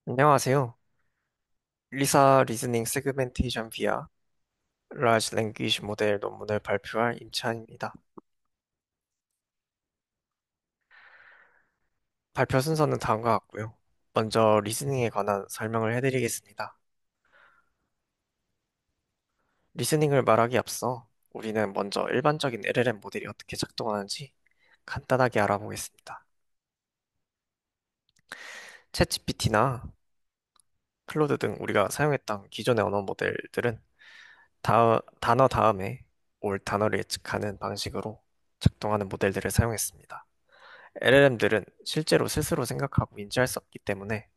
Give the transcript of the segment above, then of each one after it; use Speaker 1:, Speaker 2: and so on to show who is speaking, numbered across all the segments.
Speaker 1: 안녕하세요. 리사 리즈닝 세그멘테이션 via 라지 랭귀지 모델 논문을 발표할 임찬입니다. 발표 순서는 다음과 같고요. 먼저 리즈닝에 관한 설명을 해드리겠습니다. 리즈닝을 말하기 앞서 우리는 먼저 일반적인 LLM 모델이 어떻게 작동하는지 간단하게 알아보겠습니다. 챗GPT나 클로드 등 우리가 사용했던 기존의 언어 모델들은 단어 다음에 올 단어를 예측하는 방식으로 작동하는 모델들을 사용했습니다. LLM들은 실제로 스스로 생각하고 인지할 수 없기 때문에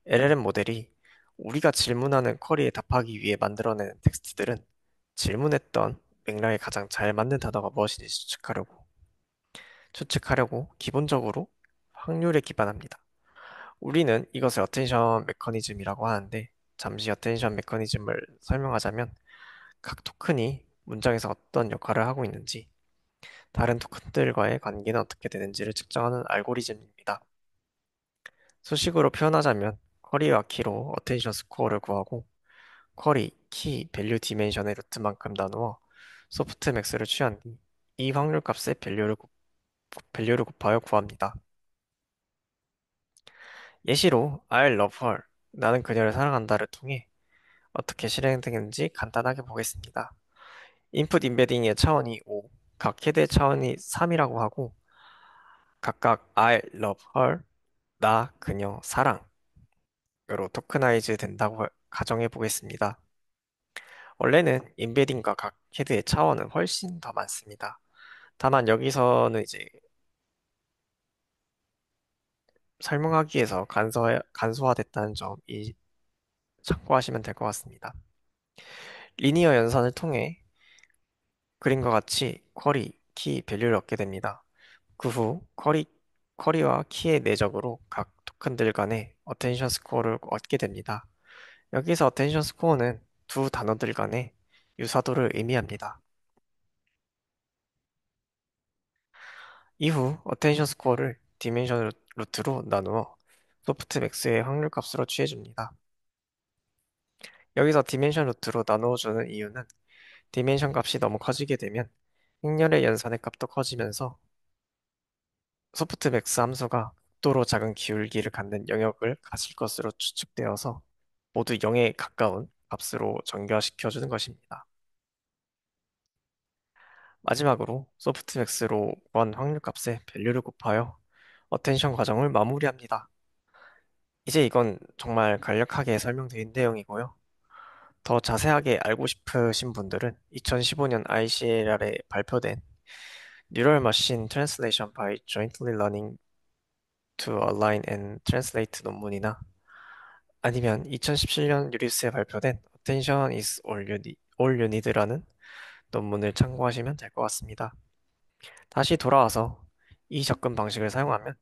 Speaker 1: LLM 모델이 우리가 질문하는 쿼리에 답하기 위해 만들어낸 텍스트들은 질문했던 맥락에 가장 잘 맞는 단어가 무엇인지 추측하려고 기본적으로 확률에 기반합니다. 우리는 이것을 어텐션 메커니즘이라고 하는데 잠시 어텐션 메커니즘을 설명하자면 각 토큰이 문장에서 어떤 역할을 하고 있는지 다른 토큰들과의 관계는 어떻게 되는지를 측정하는 알고리즘입니다. 수식으로 표현하자면 쿼리와 키로 어텐션 스코어를 구하고 쿼리, 키, 밸류 디멘션의 루트만큼 나누어 소프트맥스를 취한 뒤 이 확률값의 밸류를 곱하여 구합니다. 예시로 I love her, 나는 그녀를 사랑한다를 통해 어떻게 실행되는지 간단하게 보겠습니다. 인풋 인베딩의 차원이 5, 각 헤드의 차원이 3이라고 하고 각각 I love her, 나, 그녀, 사랑으로 토크나이즈 된다고 가정해 보겠습니다. 원래는 인베딩과 각 헤드의 차원은 훨씬 더 많습니다. 다만 여기서는 이제 설명하기 위해서 간소화됐다는 점이 참고하시면 될 것 같습니다. 리니어 연산을 통해 그림과 같이 쿼리, 키, 밸류를 얻게 됩니다. 그 후 쿼리와 키의 내적으로 각 토큰들 간의 어텐션 스코어를 얻게 됩니다. 여기서 어텐션 스코어는 두 단어들 간의 유사도를 의미합니다. 이후 어텐션 스코어를 디멘션 루트로 나누어 소프트맥스의 확률값으로 취해줍니다. 여기서 디멘션 루트로 나누어주는 이유는 디멘션 값이 너무 커지게 되면 행렬의 연산의 값도 커지면서 소프트맥스 함수가 극도로 작은 기울기를 갖는 영역을 가질 것으로 추측되어서 모두 0에 가까운 값으로 정교화시켜주는 것입니다. 마지막으로 소프트맥스로 구한 확률값에 밸류를 곱하여 어텐션 과정을 마무리합니다. 이제 이건 정말 간략하게 설명드린 내용이고요. 더 자세하게 알고 싶으신 분들은 2015년 ICLR에 발표된 Neural Machine Translation by Jointly Learning to Align and Translate 논문이나 아니면 2017년 유리스에 발표된 Attention is all you need라는 논문을 참고하시면 될 것 같습니다. 다시 돌아와서 이 접근 방식을 사용하면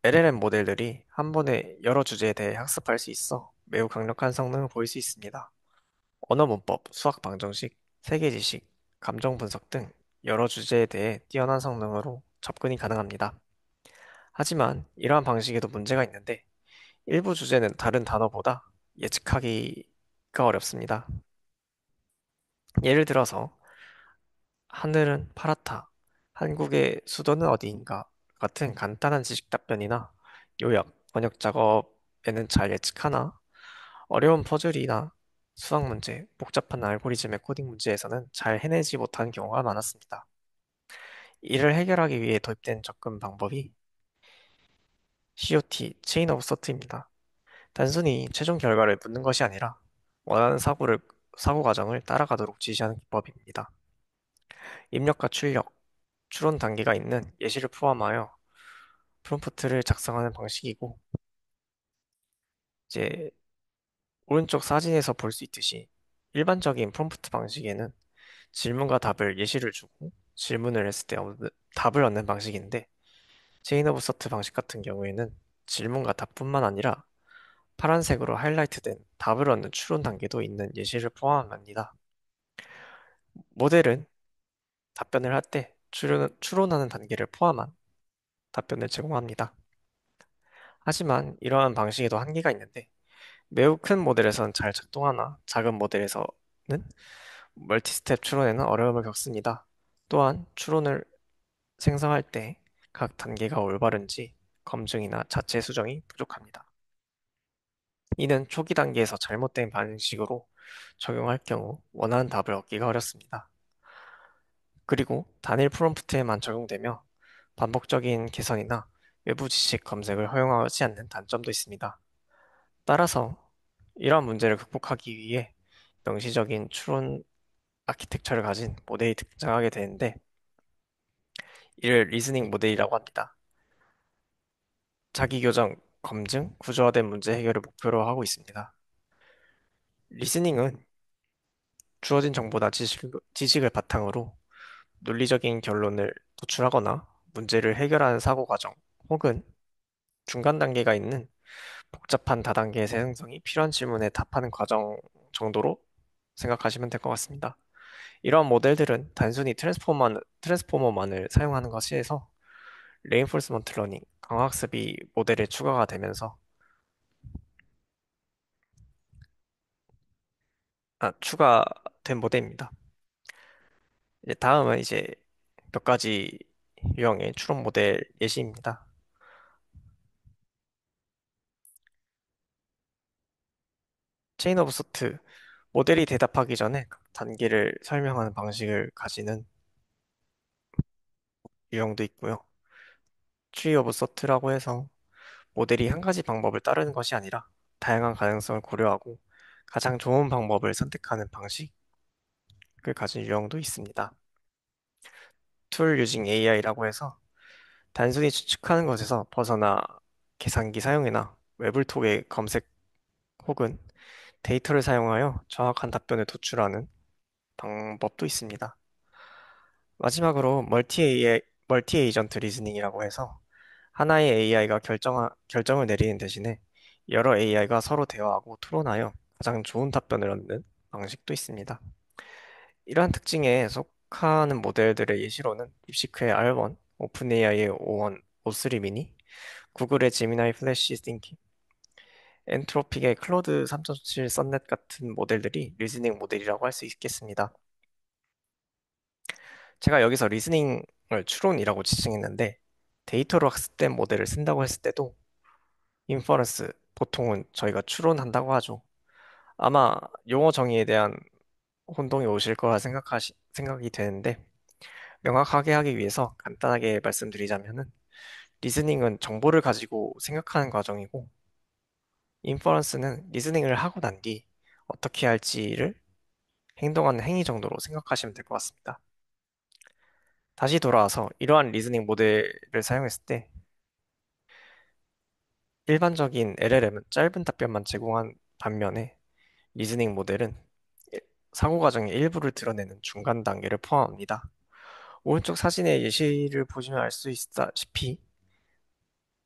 Speaker 1: LLM 모델들이 한 번에 여러 주제에 대해 학습할 수 있어 매우 강력한 성능을 보일 수 있습니다. 언어 문법, 수학 방정식, 세계 지식, 감정 분석 등 여러 주제에 대해 뛰어난 성능으로 접근이 가능합니다. 하지만 이러한 방식에도 문제가 있는데 일부 주제는 다른 단어보다 예측하기가 어렵습니다. 예를 들어서 하늘은 파랗다, 한국의 수도는 어디인가 같은 간단한 지식 답변이나 요약, 번역 작업에는 잘 예측하나 어려운 퍼즐이나 수학 문제, 복잡한 알고리즘의 코딩 문제에서는 잘 해내지 못하는 경우가 많았습니다. 이를 해결하기 위해 도입된 접근 방법이 COT, Chain of Thought입니다. 단순히 최종 결과를 묻는 것이 아니라 원하는 사고 과정을 따라가도록 지시하는 기법입니다. 입력과 출력, 추론 단계가 있는 예시를 포함하여 프롬프트를 작성하는 방식이고, 이제 오른쪽 사진에서 볼 수 있듯이 일반적인 프롬프트 방식에는 질문과 답을 예시를 주고 질문을 했을 때 답을 얻는 방식인데, 체인 오브 서트 방식 같은 경우에는 질문과 답뿐만 아니라 파란색으로 하이라이트된 답을 얻는 추론 단계도 있는 예시를 포함합니다. 모델은 답변을 할 때 추론하는 단계를 포함한 답변을 제공합니다. 하지만 이러한 방식에도 한계가 있는데 매우 큰 모델에선 잘 작동하나 작은 모델에서는 멀티스텝 추론에는 어려움을 겪습니다. 또한 추론을 생성할 때 각 단계가 올바른지 검증이나 자체 수정이 부족합니다. 이는 초기 단계에서 잘못된 방식으로 적용할 경우 원하는 답을 얻기가 어렵습니다. 그리고 단일 프롬프트에만 적용되며 반복적인 개선이나 외부 지식 검색을 허용하지 않는 단점도 있습니다. 따라서 이러한 문제를 극복하기 위해 명시적인 추론 아키텍처를 가진 모델이 등장하게 되는데 이를 리즈닝 모델이라고 합니다. 자기 교정, 검증, 구조화된 문제 해결을 목표로 하고 있습니다. 리즈닝은 주어진 정보나 지식을 바탕으로 논리적인 결론을 도출하거나 문제를 해결하는 사고 과정 혹은 중간 단계가 있는 복잡한 다단계의 생성이 필요한 질문에 답하는 과정 정도로 생각하시면 될 것 같습니다. 이러한 모델들은 단순히 트랜스포머만을 사용하는 것에서 레인포스먼트 러닝, 강화학습이 모델에 추가가 되면서 추가된 모델입니다. 이제 다음은 이제 몇 가지 유형의 추론 모델 예시입니다. 체인 오브 소트, 모델이 대답하기 전에 각 단계를 설명하는 방식을 가지는 유형도 있고요. 트리 오브 소트라고 해서 모델이 한 가지 방법을 따르는 것이 아니라 다양한 가능성을 고려하고 가장 좋은 방법을 선택하는 방식을 가진 유형도 있습니다. 툴 유징 AI라고 해서 단순히 추측하는 것에서 벗어나 계산기 사용이나 외불톡의 검색 혹은 데이터를 사용하여 정확한 답변을 도출하는 방법도 있습니다. 마지막으로 멀티 에이전트 리즈닝이라고 해서 하나의 AI가 결정을 내리는 대신에 여러 AI가 서로 대화하고 토론하여 가장 좋은 답변을 얻는 방식도 있습니다. 이러한 특징에 속하는 모델들의 예시로는 딥시크의 R1, 오픈AI의 O1, O3 미니, 구글의 제미나이 플래시 띵킹, 엔트로픽의 클로드 3.7 썬넷 같은 모델들이 리즈닝 모델이라고 할 수 있겠습니다. 제가 여기서 리즈닝을 추론이라고 지칭했는데 데이터로 학습된 모델을 쓴다고 했을 때도 인퍼런스, 보통은 저희가 추론한다고 하죠. 아마 용어 정의에 대한 혼동이 오실 거라 생각이 되는데 명확하게 하기 위해서 간단하게 말씀드리자면은 리즈닝은 정보를 가지고 생각하는 과정이고 인퍼런스는 리즈닝을 하고 난 뒤 어떻게 할지를 행동하는 행위 정도로 생각하시면 될 것 같습니다. 다시 돌아와서 이러한 리즈닝 모델을 사용했을 때 일반적인 LLM은 짧은 답변만 제공한 반면에 리즈닝 모델은 사고 과정의 일부를 드러내는 중간 단계를 포함합니다. 오른쪽 사진의 예시를 보시면 알 수 있다시피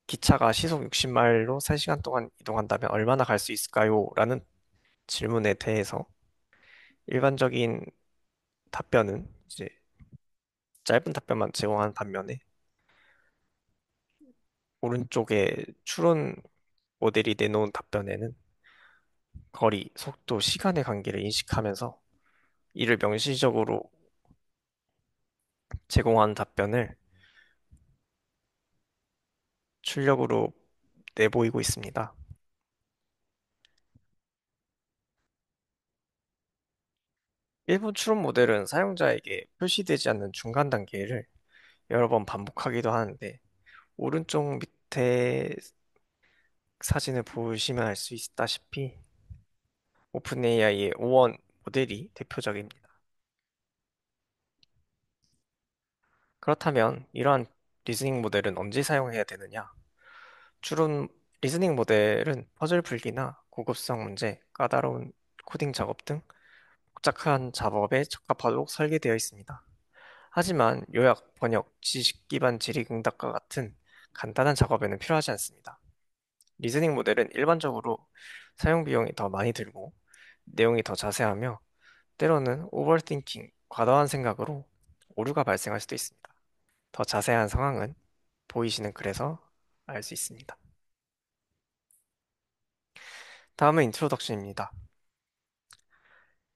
Speaker 1: 기차가 시속 60마일로 3시간 동안 이동한다면 얼마나 갈 수 있을까요? 라는 질문에 대해서 일반적인 답변은 이제 짧은 답변만 제공한 반면에 오른쪽에 추론 모델이 내놓은 답변에는 거리, 속도, 시간의 관계를 인식하면서 이를 명시적으로 제공한 답변을 출력으로 내보이고 있습니다. 일부 추론 모델은 사용자에게 표시되지 않는 중간 단계를 여러 번 반복하기도 하는데 오른쪽 밑에 사진을 보시면 알 수 있다시피 오픈AI의 O1 모델이 대표적입니다. 그렇다면 이러한 리즈닝 모델은 언제 사용해야 되느냐? 추론 리즈닝 모델은 퍼즐 풀기나 고급성 문제, 까다로운 코딩 작업 등 복잡한 작업에 적합하도록 설계되어 있습니다. 하지만 요약, 번역, 지식 기반 질의응답과 같은 간단한 작업에는 필요하지 않습니다. 리즈닝 모델은 일반적으로 사용 비용이 더 많이 들고 내용이 더 자세하며 때로는 오버띵킹, 과도한 생각으로 오류가 발생할 수도 있습니다. 더 자세한 상황은 보이시는 글에서 알 수 있습니다. 다음은 인트로덕션입니다.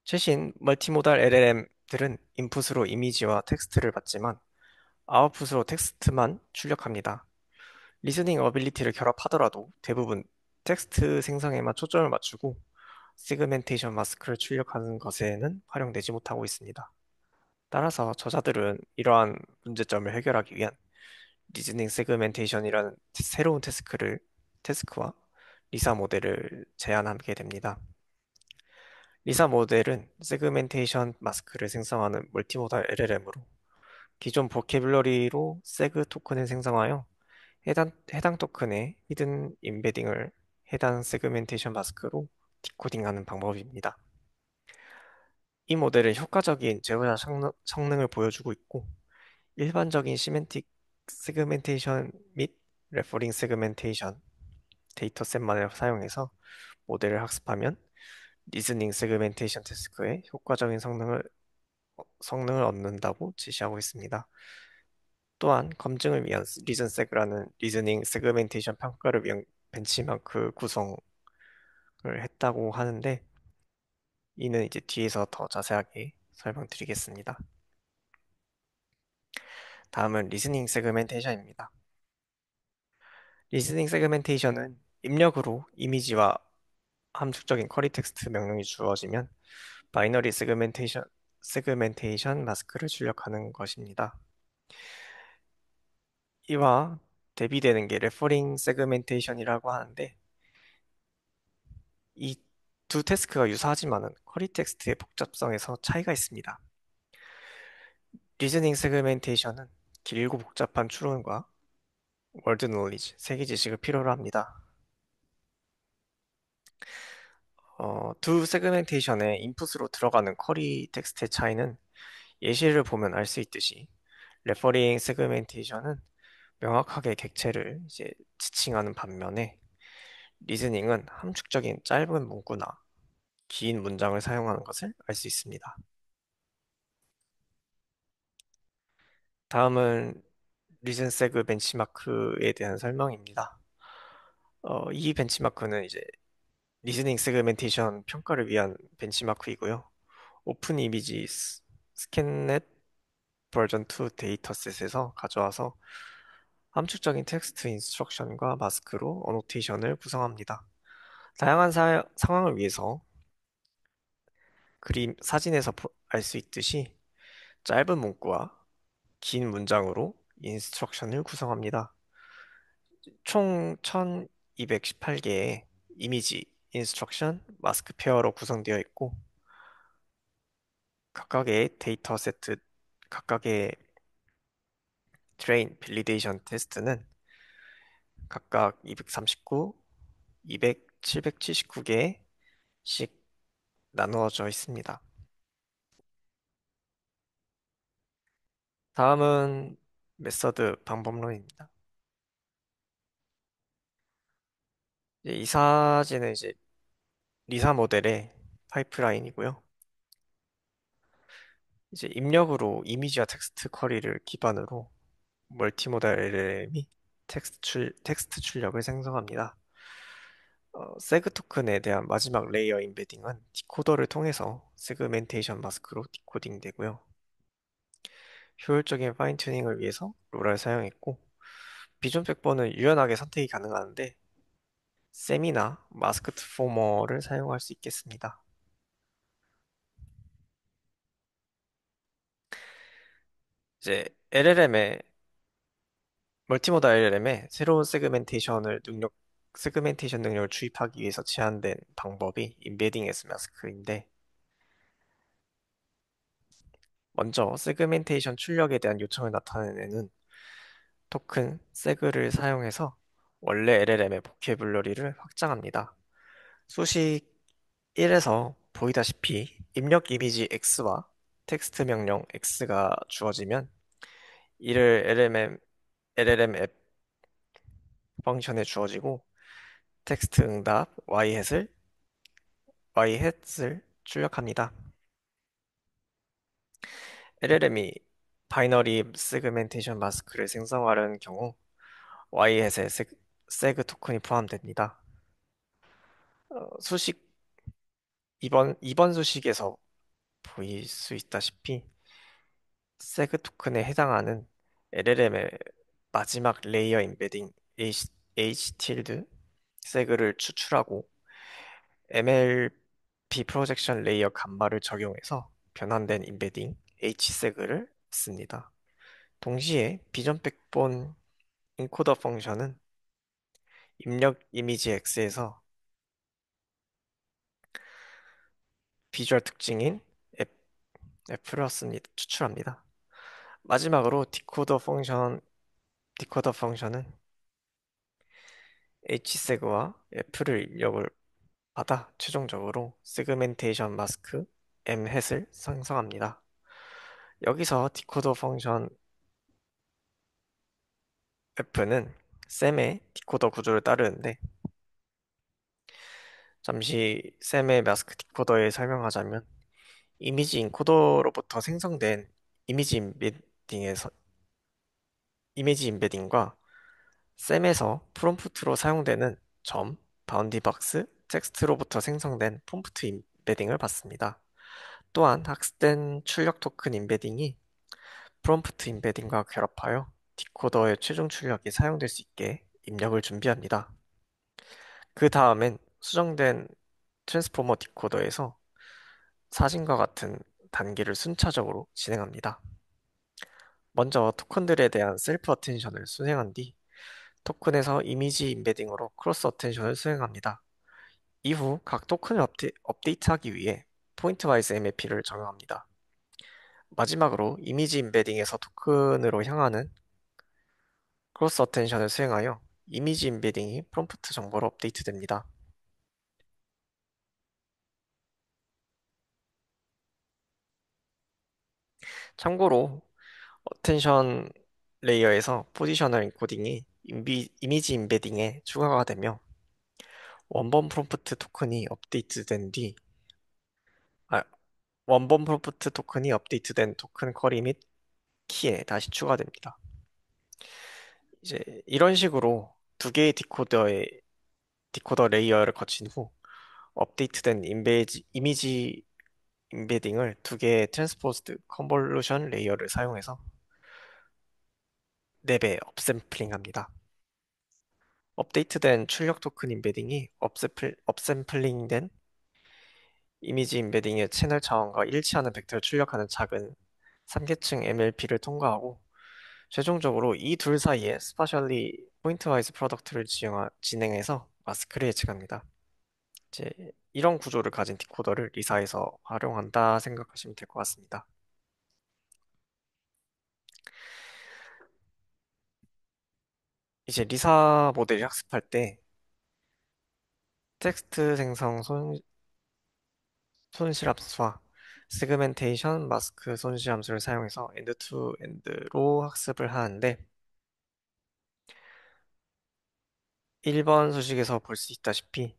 Speaker 1: 최신 멀티모달 LLM들은 인풋으로 이미지와 텍스트를 받지만 아웃풋으로 텍스트만 출력합니다. 리스닝 어빌리티를 결합하더라도 대부분 텍스트 생성에만 초점을 맞추고 세그멘테이션 마스크를 출력하는 것에는 활용되지 못하고 있습니다. 따라서 저자들은 이러한 문제점을 해결하기 위한 리즈닝 세그멘테이션이라는 새로운 테스크와 리사 모델을 제안하게 됩니다. 리사 모델은 세그멘테이션 마스크를 생성하는 멀티모달 LLM으로 기존 보캐블러리로 세그 토큰을 생성하여 해당 토큰의 히든 임베딩을 해당 세그멘테이션 마스크로 디코딩하는 방법입니다. 이 모델은 효과적인 제어자 성능을 보여주고 있고 일반적인 시멘틱 세그멘테이션 및 레퍼링 세그멘테이션 데이터셋만을 사용해서 모델을 학습하면 리즈닝 세그멘테이션 태스크의 효과적인 성능을 얻는다고 제시하고 있습니다. 또한 검증을 위한 리즌세그라는 리즈닝 세그멘테이션 평가를 위한 벤치마크 구성을 했다고 하는데 이는 이제 뒤에서 더 자세하게 설명드리겠습니다. 다음은 리즈닝 세그멘테이션입니다. 리즈닝 세그멘테이션은 입력으로 이미지와 함축적인 쿼리 텍스트 명령이 주어지면 바이너리 세그멘테이션 마스크를 출력하는 것입니다. 이와 대비되는 게 레퍼링 세그멘테이션이라고 하는데 이 두 태스크가 유사하지만은 쿼리 텍스트의 복잡성에서 차이가 있습니다. 리즈닝 세그멘테이션은 길고 복잡한 추론과 월드 놀리지, 세계 지식을 필요로 합니다. 두 세그멘테이션의 인풋으로 들어가는 쿼리 텍스트의 차이는 예시를 보면 알 수 있듯이 레퍼링 세그멘테이션은 명확하게 객체를 이제 지칭하는 반면에 리즈닝은 함축적인 짧은 문구나 긴 문장을 사용하는 것을 알 수 있습니다. 다음은 리즌 세그 벤치마크에 대한 설명입니다. 이 벤치마크는 이제 리즈닝 세그멘테이션 평가를 위한 벤치마크이고요. 오픈 이미지 스캔넷 버전 2 데이터셋에서 가져와서 함축적인 텍스트 인스트럭션과 마스크로 어노테이션을 구성합니다. 다양한 상황을 위해서 사진에서 알 수 있듯이 짧은 문구와 긴 문장으로 인스트럭션을 구성합니다. 총 1218개의 이미지, 인스트럭션, 마스크 페어로 구성되어 있고 각각의 데이터 세트, 각각의 트레인, 빌리데이션 테스트는 각각 239, 200, 779개씩 나누어져 있습니다. 다음은 메서드 방법론입니다. 이 사진은 이제 리사 모델의 파이프라인이고요. 이제 입력으로 이미지와 텍스트 쿼리를 기반으로 멀티모달 LLM이 텍스트 출력을 생성합니다. 세그 토큰에 대한 마지막 레이어 임베딩은 디코더를 통해서 세그멘테이션 마스크로 디코딩 되고요. 효율적인 파인 튜닝을 위해서 롤을 사용했고, 비존 백번은 유연하게 선택이 가능한데, 셈이나 마스크트 포머를 사용할 수 있겠습니다. 이제 멀티모달 LLM에 새로운 세그멘테이션 능력을 주입하기 위해서 제안된 방법이 임베딩 S 마스크인데, 먼저 세그멘테이션 출력에 대한 요청을 나타내는 토큰 세그를 사용해서 원래 LLM의 보캐블러리를 확장합니다. 수식 1에서 보이다시피 입력 이미지 X와 텍스트 명령 X가 주어지면 이를 LLM 앱 펑션에 주어지고 텍스트 응답 Y햇을 출력합니다. LLM이 바이너리 세그멘테이션 마스크를 생성하려는 경우 Y햇에 세그 토큰이 포함됩니다. 수식, 이번 수식에서 보일 수 있다시피 세그 토큰에 해당하는 LLM의 마지막 레이어 임베딩 H 세그를 추출하고 MLP 프로젝션 레이어 감마를 적용해서 변환된 임베딩 H세그를 씁니다. 동시에 비전 백본 인코더 펑션은 입력 이미지 X에서 비주얼 특징인 F를 씁니다. 추출합니다. 마지막으로 디코더 펑션은 H세그와 F를 입력을 받아 최종적으로 세그멘테이션 마스크 M햇을 생성합니다. 여기서 디코더 펑션 F는 셈의 디코더 구조를 따르는데 잠시 셈의 마스크 디코더에 설명하자면 이미지 인코더로부터 생성된 이미지 임베딩에서 이미지 임베딩과 셈에서 프롬프트로 사용되는 점, 바운디 박스, 텍스트로부터 생성된 프롬프트 임베딩을 받습니다. 또한 학습된 출력 토큰 임베딩이 프롬프트 임베딩과 결합하여 디코더의 최종 출력이 사용될 수 있게 입력을 준비합니다. 그 다음엔 수정된 트랜스포머 디코더에서 사진과 같은 단계를 순차적으로 진행합니다. 먼저 토큰들에 대한 셀프 어텐션을 수행한 뒤 토큰에서 이미지 임베딩으로 크로스 어텐션을 수행합니다. 이후 각 토큰을 업데이트하기 위해 포인트와이즈 MAP를 적용합니다. 마지막으로 이미지 임베딩에서 토큰으로 향하는 크로스 어텐션을 수행하여 이미지 임베딩이 프롬프트 정보로 업데이트됩니다. 참고로 어텐션 레이어에서 포지셔널 인코딩이 이미지 임베딩에 추가가 되며 원본 프롬프트 토큰이 업데이트된 뒤 아, 원본 프롬프트 토큰이 업데이트된 토큰 쿼리 및 키에 다시 추가됩니다. 이제 이런 식으로 두 개의 디코더 레이어를 거친 후 업데이트된 이미지 임베딩을 두 개의 트랜스포즈드 컨볼루션 레이어를 사용해서 4배 업샘플링합니다. 업데이트된 출력 토큰 임베딩이 업샘플링된 이미지 임베딩의 채널 차원과 일치하는 벡터를 출력하는 작은 3계층 MLP를 통과하고 최종적으로 이 둘 사이에 스파셜리 포인트와이즈 프로덕트를 진행해서 마스크를 예측합니다. 이제 이런 구조를 가진 디코더를 리사에서 활용한다 생각하시면 될 것 같습니다. 이제 리사 모델을 학습할 때 텍스트 생성 손실함수와 세그멘테이션 마스크 손실함수를 사용해서 엔드 투 엔드로 학습을 하는데 1번 수식에서 볼 수 있다시피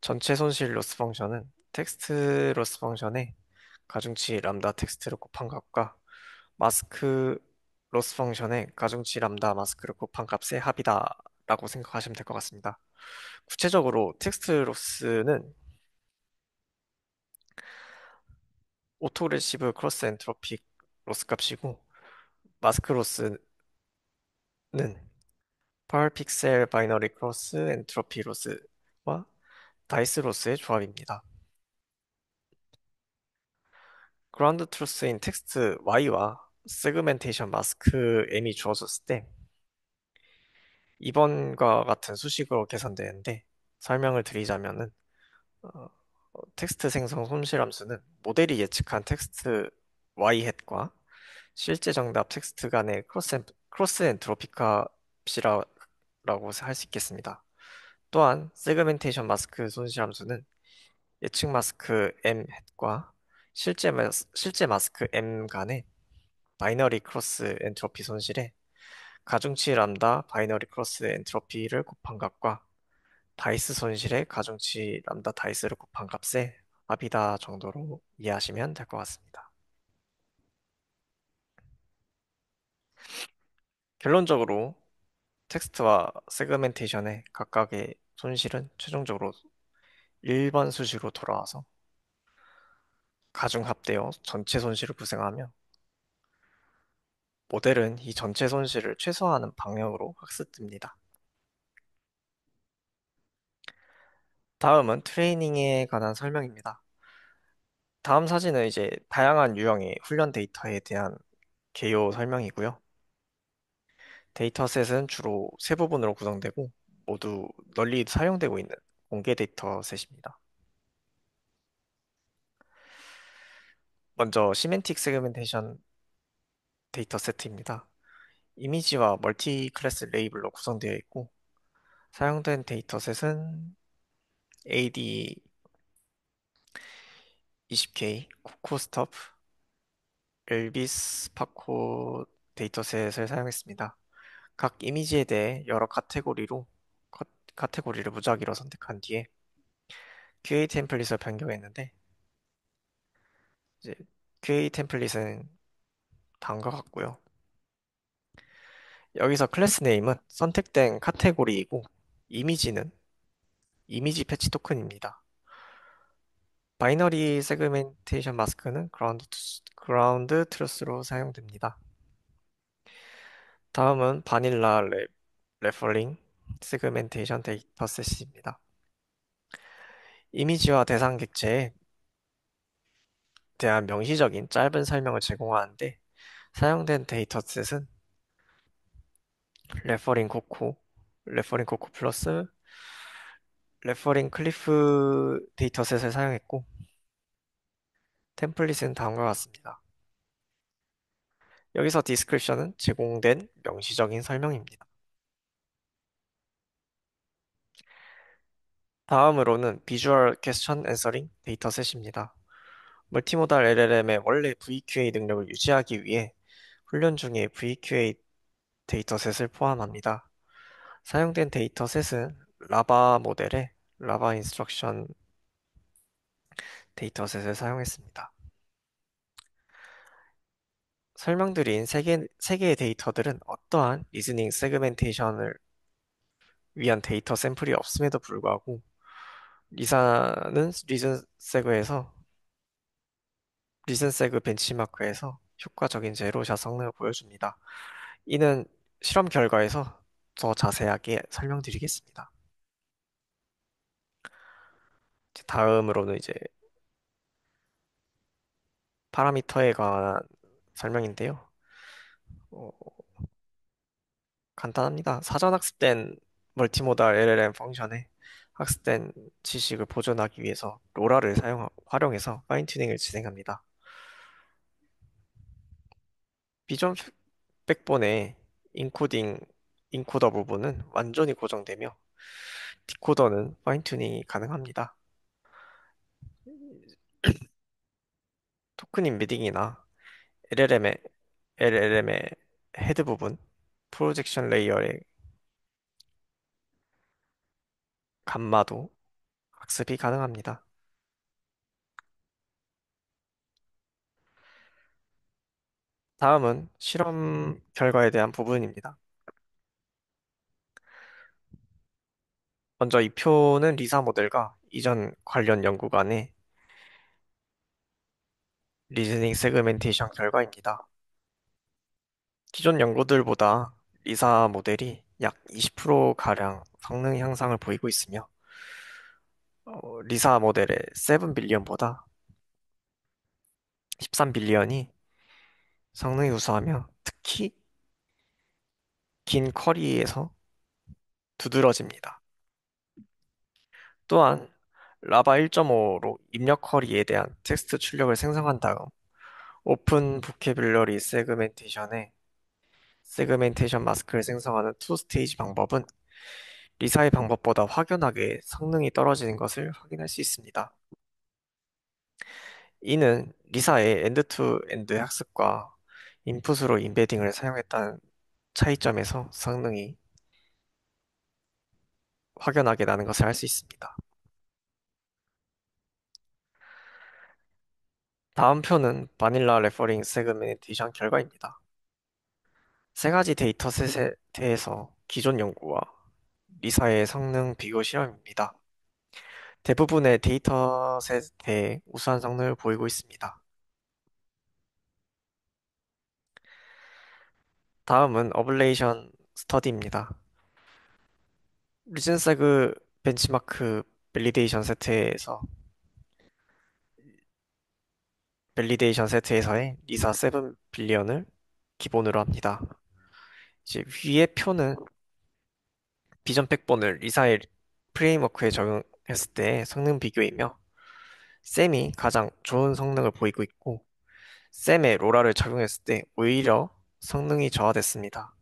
Speaker 1: 전체 손실 로스 펑션은 텍스트 로스 펑션의 가중치 람다 텍스트를 곱한 값과 마스크 로스 펑션의 가중치 람다 마스크를 곱한 값의 합이다라고 생각하시면 될 것 같습니다. 구체적으로 텍스트 로스는 오토레시브 크로스 엔트로픽 로스 값이고 마스크 로스는 펄 픽셀 바이너리 크로스 엔트로피 로스와 다이스 로스의 조합입니다. 그라운드 트루스인 텍스트 Y와 세그멘테이션 마스크 M이 주어졌을 때 2번과 같은 수식으로 계산되는데 설명을 드리자면은 어, 텍스트 생성 손실함수는 모델이 예측한 텍스트 Y 햇과 실제 정답 텍스트 간의 크로스 엔트로피 값이라고 할 수 있겠습니다. 또한 세그멘테이션 마스크 손실함수는 예측 마스크 M 햇과 실제 마스크 M 간의 바이너리 크로스 엔트로피 손실에 가중치 람다 바이너리 크로스 엔트로피를 곱한 값과 다이스 손실의 가중치 람다 다이스를 곱한 값의 합이다 정도로 이해하시면 될 것 같습니다. 결론적으로 텍스트와 세그멘테이션의 각각의 손실은 최종적으로 1번 수식으로 돌아와서 가중합되어 전체 손실을 구성하며 모델은 이 전체 손실을 최소화하는 방향으로 학습됩니다. 다음은 트레이닝에 관한 설명입니다. 다음 사진은 이제 다양한 유형의 훈련 데이터에 대한 개요 설명이고요. 데이터셋은 주로 세 부분으로 구성되고 모두 널리 사용되고 있는 공개 데이터셋입니다. 먼저 시멘틱 세그멘테이션 데이터 세트입니다. 이미지와 멀티 클래스 레이블로 구성되어 있고 사용된 데이터셋은 AD 20K, 코코스톱, 엘비스, 파코 데이터셋을 사용했습니다. 각 이미지에 대해 여러 카테고리를 무작위로 선택한 뒤에 QA 템플릿을 변경했는데 이제 QA 템플릿은 다음과 같고요. 여기서 클래스 네임은 선택된 카테고리이고 이미지는 이미지 패치 토큰입니다. 바이너리 세그멘테이션 마스크는 그라운드 트루스로 사용됩니다. 다음은 바닐라 레퍼링 세그멘테이션 데이터셋입니다. 이미지와 대상 객체에 대한 명시적인 짧은 설명을 제공하는데 사용된 데이터셋은 레퍼링 코코, 레퍼링 코코 플러스 레퍼링 클리프 데이터셋을 사용했고 템플릿은 다음과 같습니다. 여기서 디스크립션은 제공된 명시적인 설명입니다. 다음으로는 비주얼 퀘스천 앤서링 데이터셋입니다. 멀티모달 LLM의 원래 VQA 능력을 유지하기 위해 훈련 중에 VQA 데이터셋을 포함합니다. 사용된 데이터셋은 라바 모델의 라바 인스트럭션 데이터셋을 사용했습니다. 설명드린 세 개의 데이터들은 어떠한 리즈닝 세그멘테이션을 위한 데이터 샘플이 없음에도 불구하고 리사는 리슨 세그 벤치마크에서 효과적인 제로샷 성능을 보여줍니다. 이는 실험 결과에서 더 자세하게 설명드리겠습니다. 다음으로는 이제 파라미터에 관한 설명인데요. 어, 간단합니다. 사전 학습된 멀티모달 LLM 펑션에 학습된 지식을 보존하기 위해서 로라를 활용해서 파인 튜닝을 진행합니다. 비전 백본의 인코딩, 인코더 부분은 완전히 고정되며 디코더는 파인 튜닝이 가능합니다. 토큰 인베딩이나 LLM의, LLM의 헤드 부분, 프로젝션 레이어의 감마도 학습이 가능합니다. 다음은 실험 결과에 대한 부분입니다. 먼저 이 표는 리사 모델과 이전 관련 연구관의 리즈닝 세그멘테이션 결과입니다. 기존 연구들보다 리사 모델이 약 20%가량 성능 향상을 보이고 있으며 리사 모델의 7빌리언보다 13빌리언이 성능이 우수하며 특히 긴 쿼리에서 두드러집니다. 또한 라바 1.5로 입력 쿼리에 대한 텍스트 출력을 생성한 다음 오픈 보캐뷸러리 세그멘테이션 마스크를 생성하는 투 스테이지 방법은 리사의 방법보다 확연하게 성능이 떨어지는 것을 확인할 수 있습니다. 이는 리사의 엔드-투-엔드 학습과 인풋으로 인베딩을 사용했다는 차이점에서 성능이 확연하게 나는 것을 알 수 있습니다. 다음 표는 바닐라 레퍼링 세그멘테이션 결과입니다. 세 가지 데이터셋에 대해서 기존 연구와 리사의 성능 비교 실험입니다. 대부분의 데이터셋에 우수한 성능을 보이고 있습니다. 다음은 어블레이션 스터디입니다. 리젠세그 벤치마크 밸리데이션 세트에서 밸리데이션 세트에서의 리사 7 빌리언을 기본으로 합니다. 이제 위의 표는 비전 백본을 리사의 프레임워크에 적용했을 때 성능 비교이며 셈이 가장 좋은 성능을 보이고 있고 셈에 로라를 적용했을 때 오히려 성능이 저하됐습니다.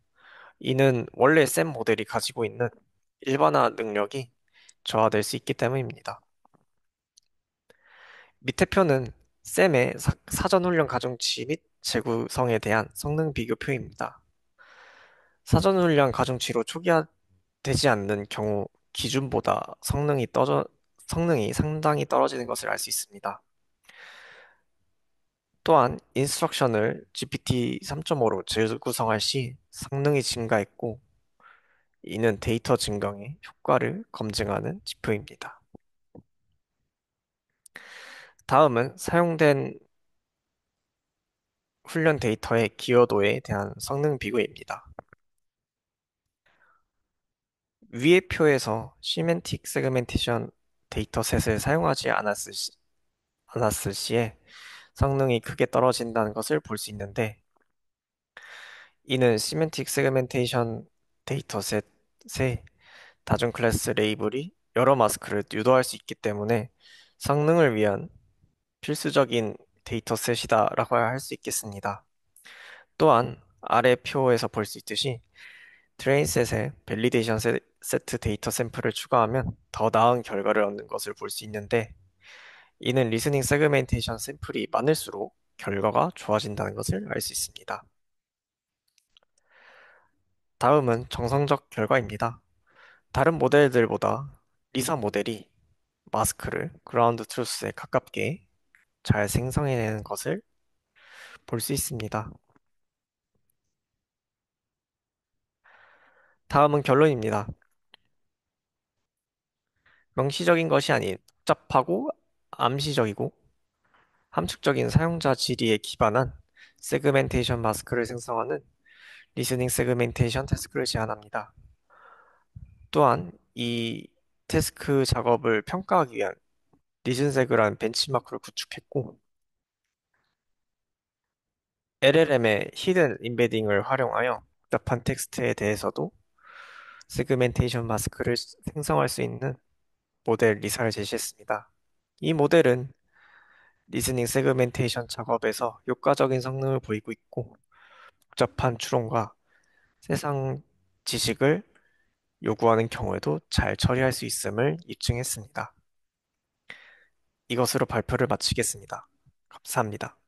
Speaker 1: 이는 원래 셈 모델이 가지고 있는 일반화 능력이 저하될 수 있기 때문입니다. 밑에 표는 셈의 사전훈련 가중치 및 재구성에 대한 성능 비교표입니다. 사전훈련 가중치로 초기화되지 않는 경우 기준보다 성능이 상당히 떨어지는 것을 알 수 있습니다. 또한 인스트럭션을 GPT 3.5로 재구성할 시 성능이 증가했고 이는 데이터 증강의 효과를 검증하는 지표입니다. 다음은 사용된 훈련 데이터의 기여도에 대한 성능 비교입니다. 위의 표에서 시멘틱 세그멘테이션 데이터셋을 사용하지 않았을 시에 성능이 크게 떨어진다는 것을 볼 수 있는데 이는 시멘틱 세그멘테이션 데이터셋의 다중 클래스 레이블이 여러 마스크를 유도할 수 있기 때문에 성능을 위한 필수적인 데이터셋이다라고 할 수 있겠습니다. 또한 아래 표에서 볼 수 있듯이 트레인셋에 밸리데이션 세트 데이터 샘플을 추가하면 더 나은 결과를 얻는 것을 볼 수 있는데 이는 리스닝 세그멘테이션 샘플이 많을수록 결과가 좋아진다는 것을 알 수 있습니다. 다음은 정성적 결과입니다. 다른 모델들보다 리사 모델이 마스크를 그라운드 트루스에 가깝게 잘 생성해내는 것을 볼 수 있습니다. 다음은 결론입니다. 명시적인 것이 아닌 복잡하고 암시적이고 함축적인 사용자 질의에 기반한 세그멘테이션 마스크를 생성하는 리스닝 세그멘테이션 태스크를 제안합니다. 또한 이 태스크 작업을 평가하기 위한 리즌세그라는 벤치마크를 구축했고 LLM의 히든 임베딩을 활용하여 복잡한 텍스트에 대해서도 세그멘테이션 마스크를 생성할 수 있는 모델 리사를 제시했습니다. 이 모델은 리스닝 세그멘테이션 작업에서 효과적인 성능을 보이고 있고 복잡한 추론과 세상 지식을 요구하는 경우에도 잘 처리할 수 있음을 입증했습니다. 이것으로 발표를 마치겠습니다. 감사합니다.